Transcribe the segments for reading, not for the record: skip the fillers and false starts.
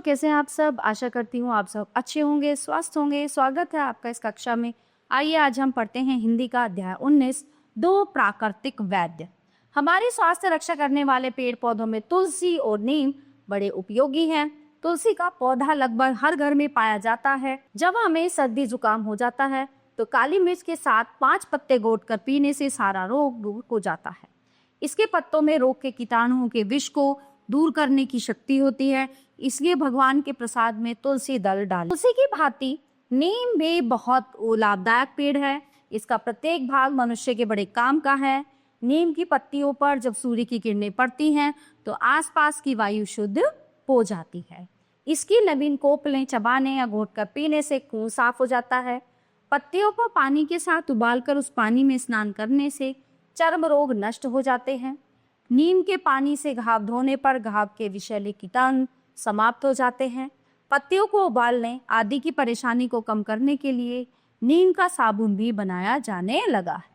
बच्चों, कैसे हैं आप सब? आशा करती हूँ आप सब अच्छे होंगे, स्वस्थ होंगे। स्वागत है आपका इस कक्षा में। आइए आज हम पढ़ते हैं हिंदी का अध्याय 19, दो प्राकृतिक वैद्य। हमारी स्वास्थ्य रक्षा करने वाले पेड़ पौधों में तुलसी और नीम बड़े उपयोगी हैं। तुलसी का पौधा लगभग हर घर में पाया जाता है। जब हमें सर्दी जुकाम हो जाता है तो काली मिर्च के साथ 5 पत्ते घोट कर पीने से सारा रोग दूर हो जाता है। इसके पत्तों में रोग के कीटाणुओं के विष को दूर करने की शक्ति होती है, इसलिए भगवान के प्रसाद में तुलसी दल डालें। तुलसी की भांति नीम भी बहुत लाभदायक पेड़ है। इसका प्रत्येक भाग मनुष्य के बड़े काम का है। नीम की पत्तियों पर जब सूर्य की किरणें पड़ती हैं तो आसपास की वायु शुद्ध हो जाती है। इसकी नवीन कोपलें चबाने या घोटकर पीने से खून साफ हो जाता है। पत्तियों को पानी के साथ उबालकर उस पानी में स्नान करने से चर्म रोग नष्ट हो जाते हैं। नीम के पानी से घाव धोने पर घाव के विषैले कीटाणु समाप्त हो जाते हैं। पत्तियों को उबालने आदि की परेशानी को कम करने के लिए नीम का साबुन भी बनाया जाने लगा है।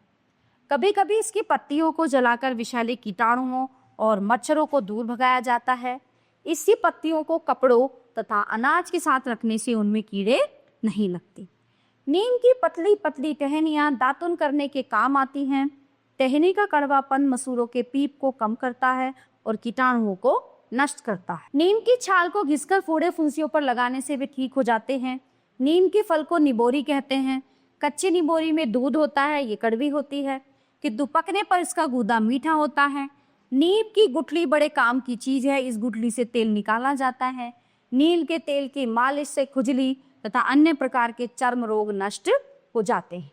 कभी कभी इसकी पत्तियों को जलाकर विषैले कीटाणुओं और मच्छरों को दूर भगाया जाता है। इसी पत्तियों को कपड़ों तथा अनाज के साथ रखने से उनमें कीड़े नहीं लगते। नीम की पतली पतली टहनियाँ दातुन करने के काम आती हैं। टहनी का कड़वापन मसूरों के पीप को कम करता है और कीटाणुओं को नष्ट करता है। नीम की छाल को घिसकर फोड़े फुंसियों पर लगाने से वे ठीक हो जाते हैं। नीम के फल को निबोरी कहते हैं। कच्ची निबोरी में दूध होता है, ये कड़वी होती है, किंतु पकने पर इसका गूदा मीठा होता है। नीम की गुठली बड़े काम की चीज है। इस गुठली से तेल निकाला जाता है। नीम के तेल की मालिश से खुजली तथा अन्य प्रकार के चर्म रोग नष्ट हो जाते हैं।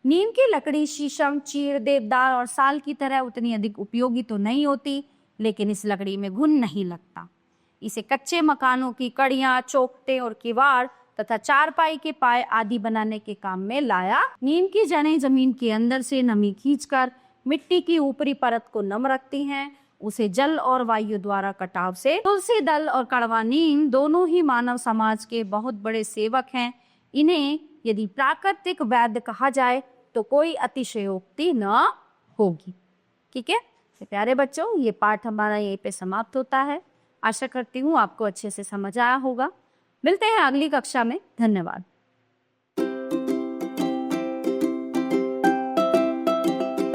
नीम की लकड़ी शीशम, चीड़, देवदार और साल की तरह उतनी अधिक उपयोगी तो नहीं होती, लेकिन इस लकड़ी में घुन नहीं लगता। इसे कच्चे मकानों की कड़ियां, चौखटे और किवाड़ तथा चारपाई के पाए आदि बनाने के काम में लाया। नीम की जड़ें जमीन के अंदर से नमी खींचकर मिट्टी की ऊपरी परत को नम रखती हैं। उसे जल और वायु द्वारा कटाव से तुलसी दल और कड़वा नीम दोनों ही मानव समाज के बहुत बड़े सेवक हैं। इन्हें यदि प्राकृतिक वैद्य कहा जाए तो कोई अतिशयोक्ति न होगी। ठीक है प्यारे बच्चों, ये पाठ हमारा यहीं पे समाप्त होता है। आशा करती हूँ आपको अच्छे से समझ आया होगा। मिलते हैं अगली कक्षा में। धन्यवाद।